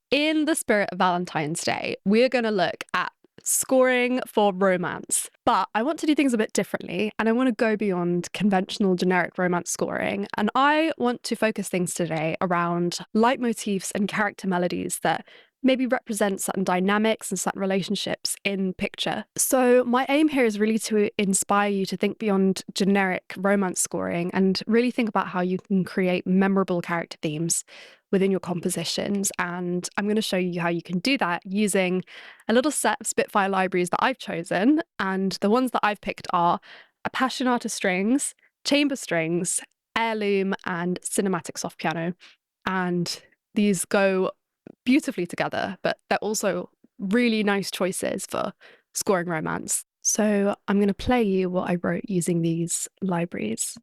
In the spirit of Valentine's Day, we're going to look at scoring for romance. But I want to do things a bit differently, and I want to go beyond conventional generic romance scoring. And I want to focus things today around leitmotifs and character melodies that maybe represent certain dynamics and certain relationships in picture. So my aim here is really to inspire you to think beyond generic romance scoring and really think about how you can create memorable character themes within your compositions. And I'm going to show you how you can do that using a little set of Spitfire libraries that I've chosen. And the ones that I've picked are Appassionata Strings, Chamber Strings, Heirloom, and Cinematic Soft Piano. And these go beautifully together, but they're also really nice choices for scoring romance. So I'm going to play you what I wrote using these libraries.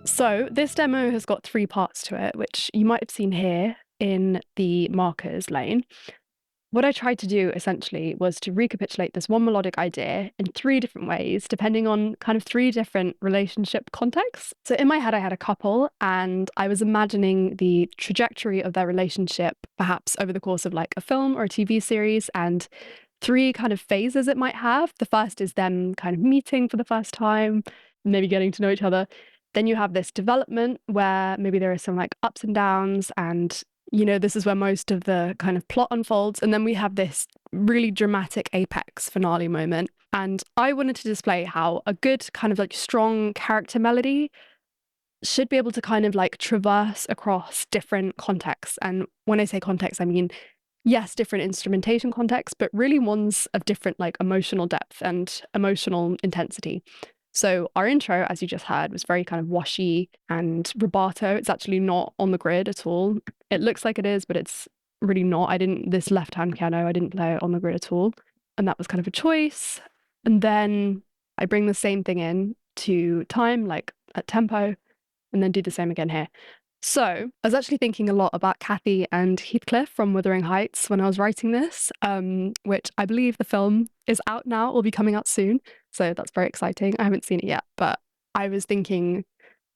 So this demo has got 3 parts to it, which you might have seen here in the markers lane. What I tried to do essentially was to recapitulate this one melodic idea in 3 different ways, depending on kind of 3 different relationship contexts. So in my head, I had a couple, and I was imagining the trajectory of their relationship, perhaps over the course of like a film or a TV series, and 3 kind of phases it might have. The first is them kind of meeting for the first time, maybe getting to know each other. Then you have this development where maybe there are some like ups and downs, and this is where most of the kind of plot unfolds. And then we have this really dramatic apex finale moment. And I wanted to display how a good kind of like strong character melody should be able to kind of like traverse across different contexts. And when I say context, I mean, yes, different instrumentation contexts, but really ones of different like emotional depth and emotional intensity. So our intro, as you just heard, was very kind of washy and rubato. It's actually not on the grid at all. It looks like it is, but it's really not. This left-hand piano, I didn't play it on the grid at all. And that was kind of a choice. And then I bring the same thing in to time, like at tempo, and then do the same again here. So I was actually thinking a lot about Kathy and Heathcliff from Wuthering Heights when I was writing this, which I believe the film is out now, will be coming out soon. So that's very exciting. I haven't seen it yet, but I was thinking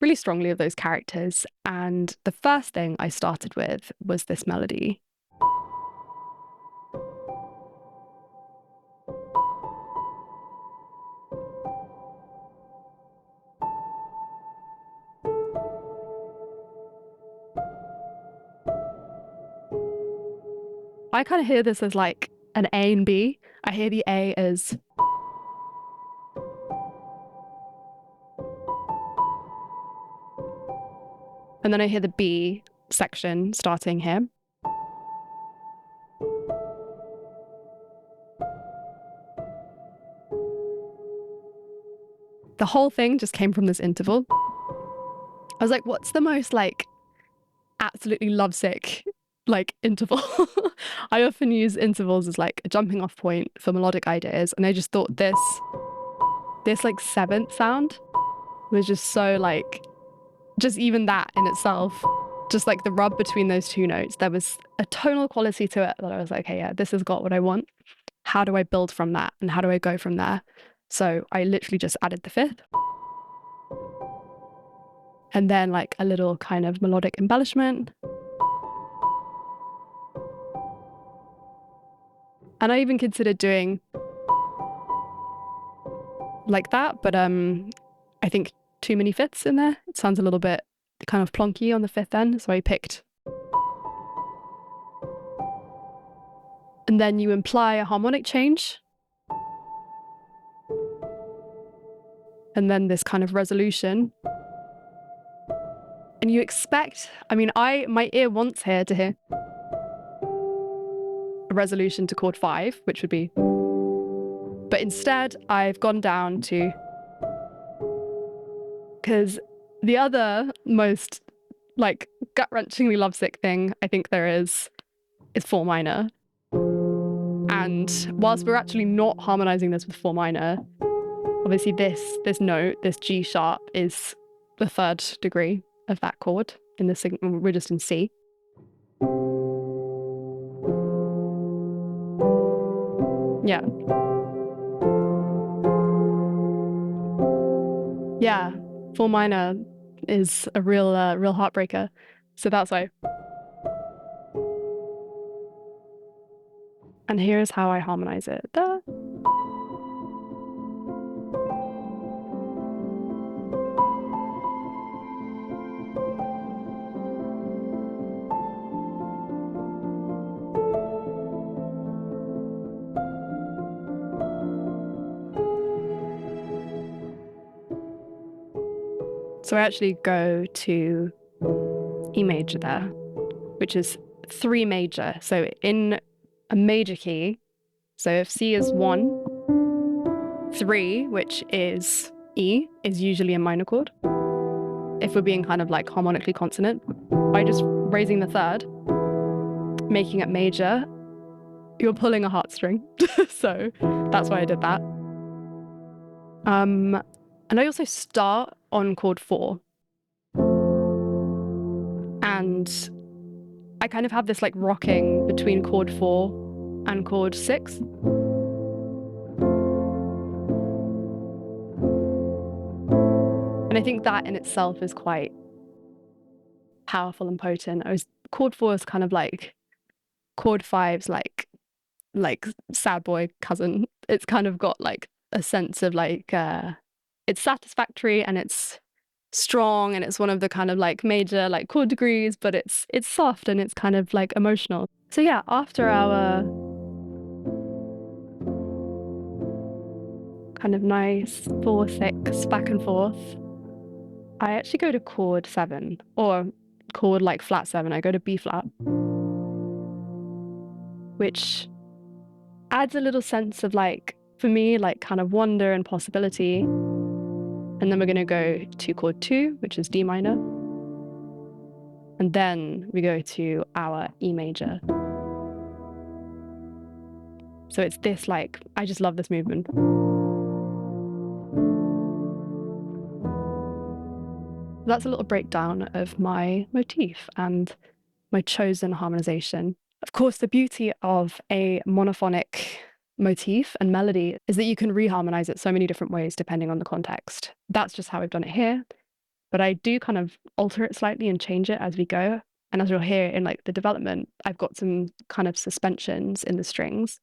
really strongly of those characters. And the first thing I started with was this melody. I kind of hear this as like an A and B. I hear the A as and then I hear the B section starting here. The whole thing just came from this interval. I was like, what's the most like absolutely lovesick like interval? I often use intervals as like a jumping off point for melodic ideas, and I just thought this like 7th sound was just so like, just even that in itself, just like the rub between those 2 notes, there was a tonal quality to it that I was like, okay, yeah, this has got what I want. How do I build from that, and how do I go from there? So I literally just added the fifth. And then like a little kind of melodic embellishment. And I even considered doing like that, but I think too many fifths in there. It sounds a little bit kind of plonky on the fifth end, so I picked. And then you imply a harmonic change. And then this kind of resolution. And you expect, I mean, my ear wants here to hear a resolution to chord 5, which would be, but instead I've gone down to, because the other most like gut-wrenchingly lovesick thing I think there is 4 minor. And whilst we're actually not harmonizing this with 4 minor, obviously this note, this G sharp, is the 3rd degree of that chord in the signal. We're just in C. Yeah. Yeah, 4 minor is a real heartbreaker. So that's why. And here's how I harmonize it. Da. So I actually go to E major there, which is 3 major. So in a major key, so if C is 1, 3, which is E, is usually a minor chord. If we're being kind of like harmonically consonant, by just raising the 3rd, making it major, you're pulling a heartstring. So that's why I did that. And I also start on chord 4. And I kind of have this like rocking between chord 4 and chord 6. And I think that in itself is quite powerful and potent. Chord 4 is kind of like chord 5's like sad boy cousin. It's kind of got like a sense of like it's satisfactory and it's strong and it's one of the kind of like major like chord degrees, but it's soft and it's kind of like emotional. So yeah, after our kind of nice 4/6 back and forth, I actually go to chord 7, or chord like flat 7. I go to B flat, which adds a little sense of like, for me, like kind of wonder and possibility. And then we're going to go to chord 2, which is D minor. And then we go to our E major. So it's this like, I just love this movement. That's a little breakdown of my motif and my chosen harmonization. Of course, the beauty of a monophonic motif and melody is that you can reharmonize it so many different ways depending on the context. That's just how I've done it here. But I do kind of alter it slightly and change it as we go. And as you'll hear in like the development, I've got some kind of suspensions in the strings.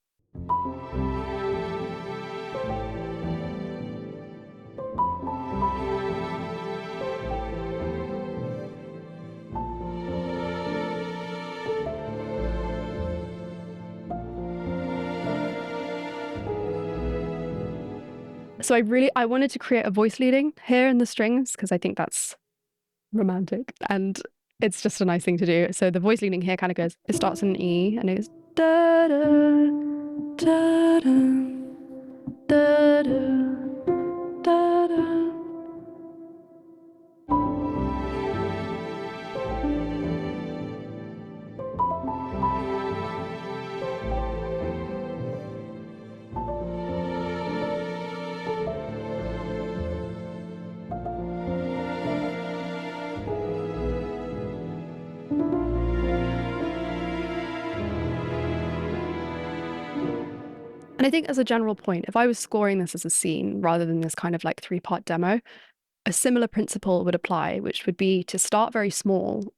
So I wanted to create a voice leading here in the strings because I think that's romantic and it's just a nice thing to do. So the voice leading here kind of goes, it starts in an E and it goes da da da da da da da. And And I think as a general point, if I was scoring this as a scene rather than this kind of like 3-part demo, a similar principle would apply, which would be to start very small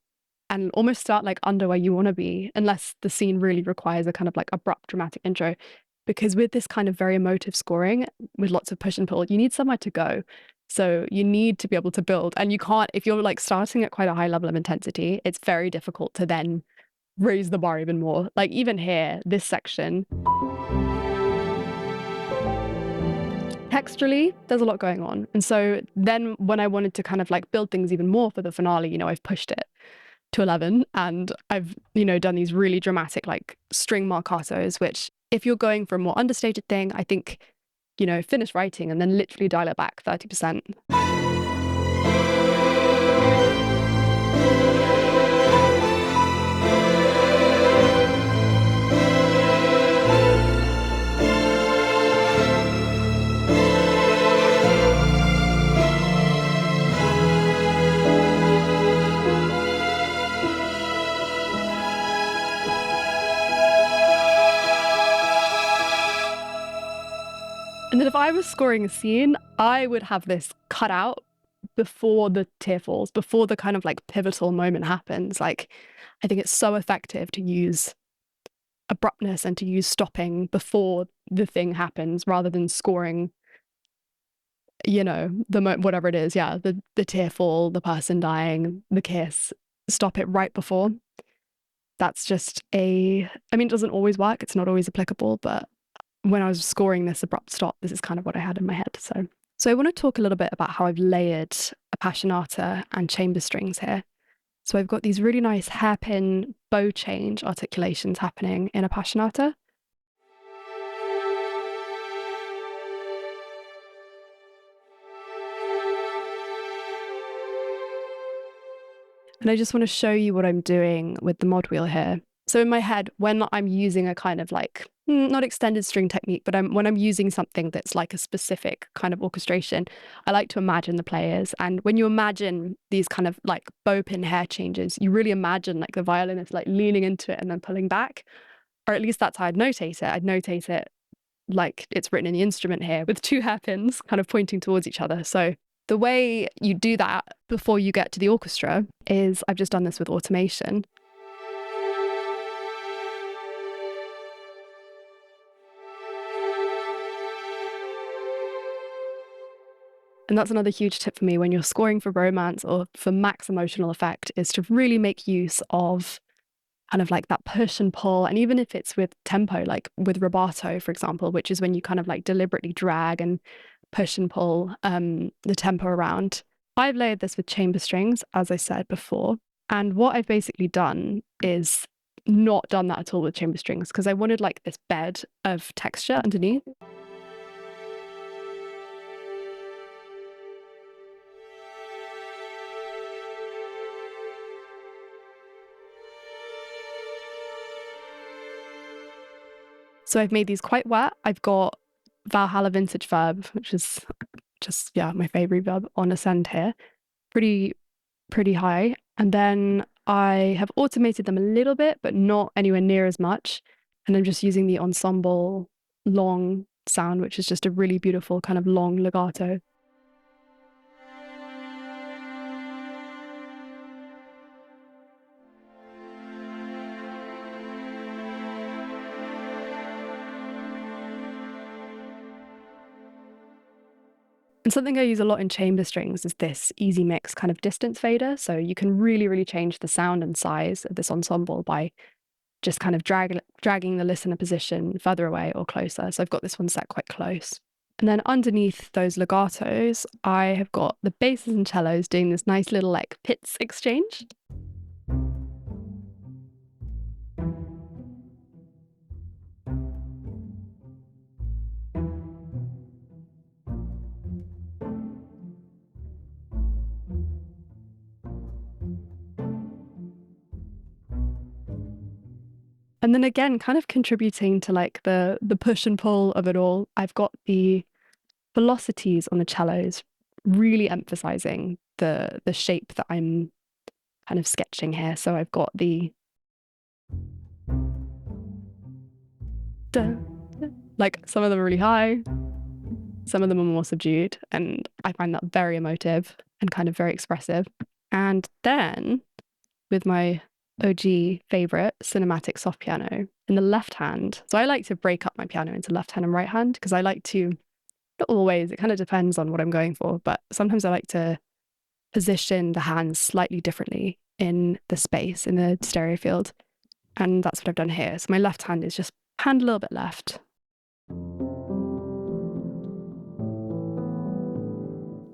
and almost start like under where you want to be, unless the scene really requires a kind of like abrupt dramatic intro. Because with this kind of very emotive scoring with lots of push and pull, you need somewhere to go. So you need to be able to build. And you can't, if you're like starting at quite a high level of intensity, it's very difficult to then raise the bar even more. Like even here, this section, texturally, there's a lot going on. And so then when I wanted to kind of like build things even more for the finale, you know, I've pushed it to 11 and I've, you know, done these really dramatic like string marcatos, which if you're going for a more understated thing, I think, you know, finish writing and then literally dial it back 30%. And then if I was scoring a scene, I would have this cut out before the tear falls, before the kind of like pivotal moment happens. Like, I think it's so effective to use abruptness and to use stopping before the thing happens rather than scoring, you know, whatever it is. Yeah, the tear fall, the person dying, the kiss, stop it right before. That's just I mean, it doesn't always work. It's not always applicable, but when I was scoring this abrupt stop, this is kind of what I had in my head. So I want to talk a little bit about how I've layered Appassionata and chamber strings here. So I've got these really nice hairpin bow change articulations happening in Appassionata. And I just want to show you what I'm doing with the mod wheel here. So in my head, when I'm using a kind of like, not extended string technique, but when I'm using something that's like a specific kind of orchestration, I like to imagine the players. And when you imagine these kind of like bow pin hair changes, you really imagine like the violinist like leaning into it and then pulling back. Or at least that's how I'd notate it. I'd notate it like it's written in the instrument here with 2 hairpins kind of pointing towards each other. So the way you do that before you get to the orchestra is I've just done this with automation. And that's another huge tip for me when you're scoring for romance or for max emotional effect, is to really make use of kind of like that push and pull. And even if it's with tempo, like with rubato, for example, which is when you kind of like deliberately drag and push and pull the tempo around. I've layered this with chamber strings, as I said before. And what I've basically done is not done that at all with chamber strings because I wanted like this bed of texture underneath. So I've made these quite wet. I've got Valhalla Vintage Verb, which is just, yeah, my favorite verb on Ascend here. Pretty high. And then I have automated them a little bit, but not anywhere near as much. And I'm just using the ensemble long sound, which is just a really beautiful kind of long legato. And something I use a lot in chamber strings is this easy mix kind of distance fader. So you can really change the sound and size of this ensemble by just kind of dragging the listener position further away or closer. So I've got this one set quite close. And then underneath those legatos, I have got the basses and cellos doing this nice little like pits exchange. And then again, kind of contributing to like the push and pull of it all, I've got the velocities on the cellos really emphasizing the shape that I'm kind of sketching here. So I've got the Like some of them are really high, some of them are more subdued, and I find that very emotive and kind of very expressive. And then with my OG favorite cinematic soft piano in the left hand. So I like to break up my piano into left hand and right hand because I like to, not always, it kind of depends on what I'm going for, but sometimes I like to position the hands slightly differently in the space, in the stereo field. And that's what I've done here. So my left hand is just hand a little bit left.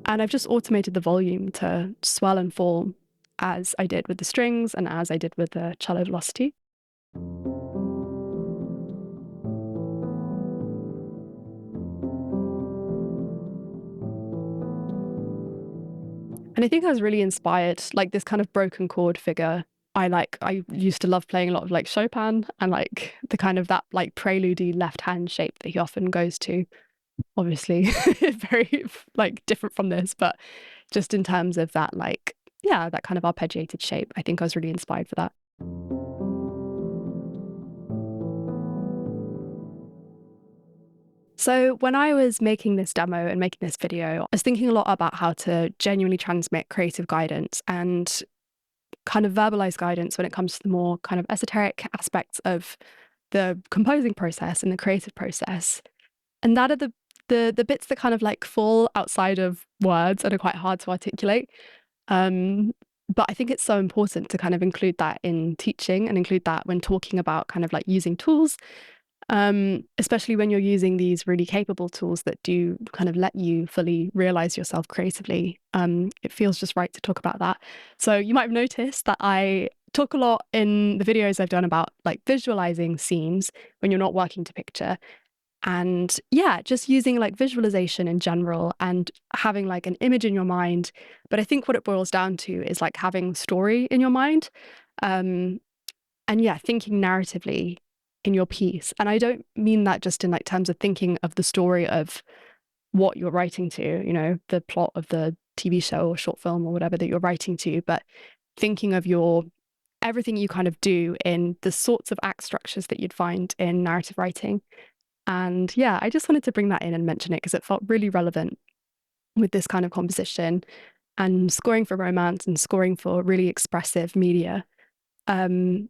And I've just automated the volume to swell and fall as I did with the strings and as I did with the cello velocity. And I think I was really inspired, like this kind of broken chord figure. I used to love playing a lot of like Chopin and like the kind of that like prelude left hand shape that he often goes to. Obviously, very like different from this, but just in terms of that, like, yeah, that kind of arpeggiated shape, I think I was really inspired for that. So when I was making this demo and making this video, I was thinking a lot about how to genuinely transmit creative guidance and kind of verbalize guidance when it comes to the more kind of esoteric aspects of the composing process and the creative process. And that are the bits that kind of like fall outside of words and are quite hard to articulate. But I think it's so important to kind of include that in teaching and include that when talking about kind of like using tools, especially when you're using these really capable tools that do kind of let you fully realize yourself creatively. It feels just right to talk about that. So you might have noticed that I talk a lot in the videos I've done about like visualizing scenes when you're not working to picture. And yeah, just using like visualization in general and having like an image in your mind. But I think what it boils down to is like having story in your mind. Um, and yeah, thinking narratively in your piece. And I don't mean that just in like terms of thinking of the story of what you're writing to, you know, the plot of the TV show or short film or whatever that you're writing to, but thinking of your everything you kind of do in the sorts of act structures that you'd find in narrative writing. And yeah, I just wanted to bring that in and mention it because it felt really relevant with this kind of composition and scoring for romance and scoring for really expressive media. Um,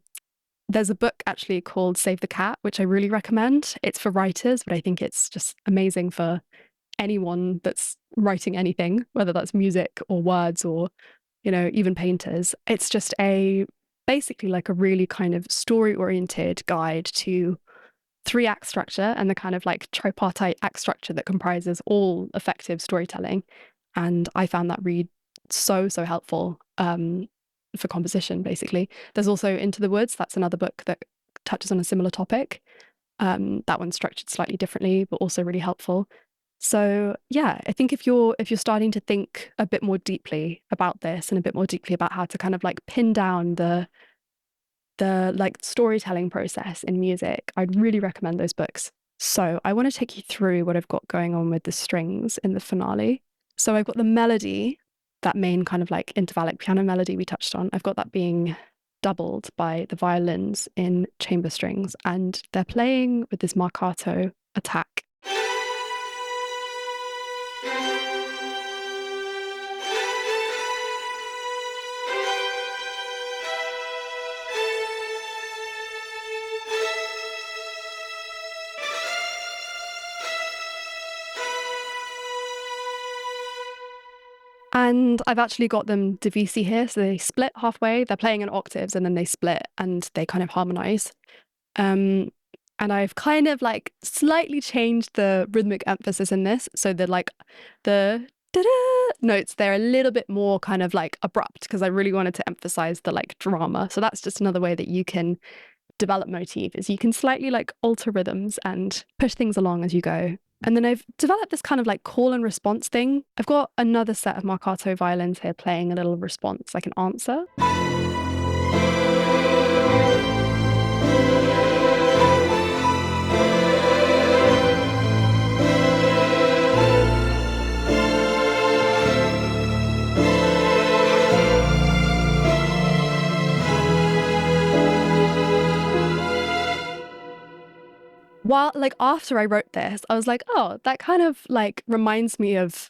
there's a book actually called Save the Cat, which I really recommend. It's for writers, but I think it's just amazing for anyone that's writing anything, whether that's music or words or, you know, even painters. It's just basically like a really kind of story-oriented guide to three-act structure and the kind of like tripartite act structure that comprises all effective storytelling. And I found that read so helpful for composition, basically. There's also Into the Woods. That's another book that touches on a similar topic. That one's structured slightly differently, but also really helpful. So yeah, I think if you're starting to think a bit more deeply about this and a bit more deeply about how to kind of like pin down the like storytelling process in music, I'd really recommend those books. So I want to take you through what I've got going on with the strings in the finale. So I've got the melody, that main kind of like intervallic piano melody we touched on. I've got that being doubled by the violins in chamber strings, and they're playing with this marcato attack. And I've actually got them divisi here, so they split halfway. They're playing in octaves and then they split and they kind of harmonize. And I've kind of like slightly changed the rhythmic emphasis in this, so that like the da-da notes, they're a little bit more kind of like abrupt because I really wanted to emphasize the like drama. So that's just another way that you can develop motif, is you can slightly like alter rhythms and push things along as you go. And then I've developed this kind of like call and response thing. I've got another set of marcato violins here playing a little response, like an answer. while like after I wrote this, I was like, oh, that kind of like reminds me of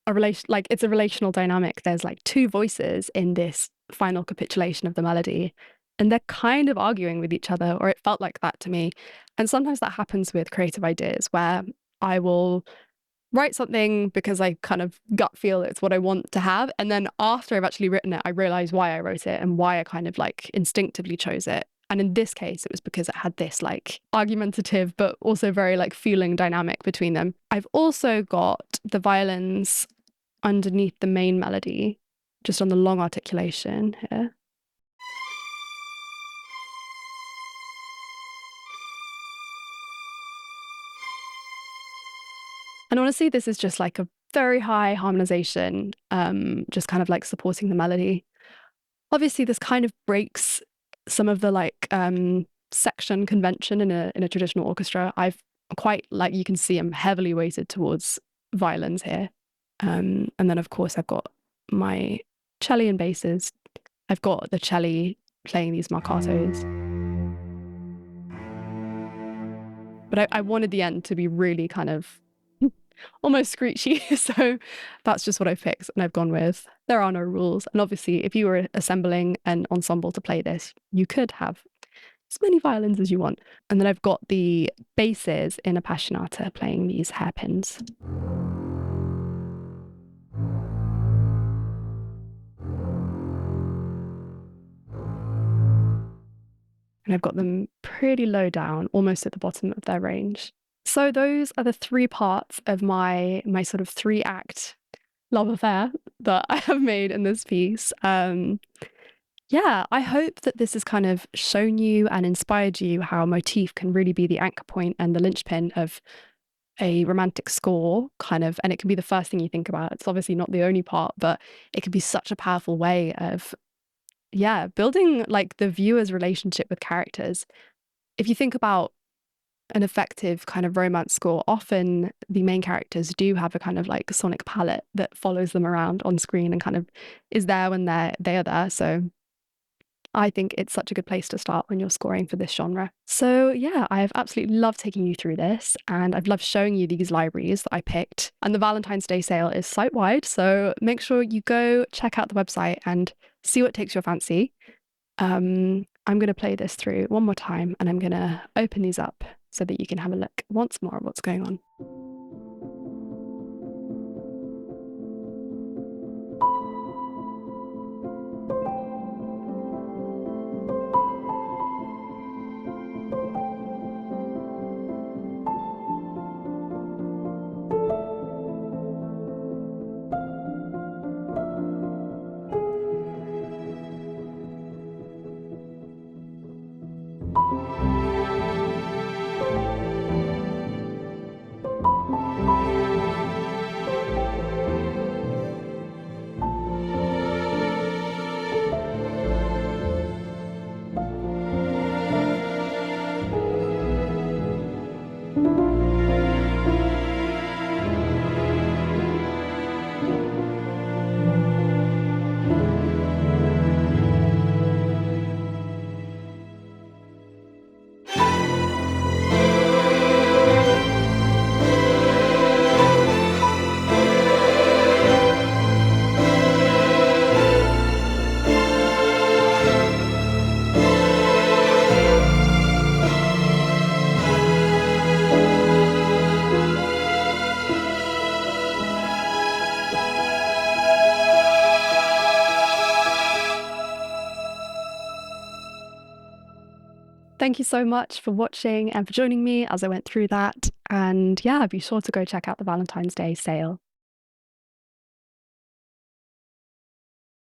a relation, like it's a relational dynamic. There's like two voices in this final capitulation of the melody, and they're kind of arguing with each other, or it felt like that to me. And sometimes that happens with creative ideas where I will write something because I kind of gut feel it's what I want to have. And then after I've actually written it, I realize why I wrote it and why I kind of like instinctively chose it. And in this case, it was because it had this like argumentative, but also very like feeling dynamic between them. I've also got the violins underneath the main melody, just on the long articulation here. And honestly, this is just like a very high harmonization, just kind of like supporting the melody. Obviously, this kind of breaks some of the like section convention in a traditional orchestra. I've quite like you can see I'm heavily weighted towards violins here. And then of course I've got my cello and basses. I've got the cello playing these marcatos. But I wanted the end to be really kind of almost screechy. So that's just what I've picked and I've gone with. There are no rules. And obviously, if you were assembling an ensemble to play this, you could have as many violins as you want. And then I've got the basses in Appassionata playing these hairpins. And I've got them pretty low down, almost at the bottom of their range. So those are the three parts of my sort of 3-act love affair that I have made in this piece. Yeah, I hope that this has kind of shown you and inspired you how motif can really be the anchor point and the linchpin of a romantic score, kind of, and it can be the first thing you think about. It's obviously not the only part, but it can be such a powerful way of, yeah, building like the viewer's relationship with characters. If you think about an effective kind of romance score, often the main characters do have a kind of like sonic palette that follows them around on screen and kind of is there when they are there. So I think it's such a good place to start when you're scoring for this genre. So yeah, I have absolutely loved taking you through this, and I've loved showing you these libraries that I picked. And the Valentine's Day sale is site-wide, so make sure you go check out the website and see what takes your fancy. I'm going to play this through one more time, and I'm going to open these up so that you can have a look once more at what's going on. Thank you so much for watching and for joining me as I went through that. And yeah, be sure to go check out the Valentine's Day sale.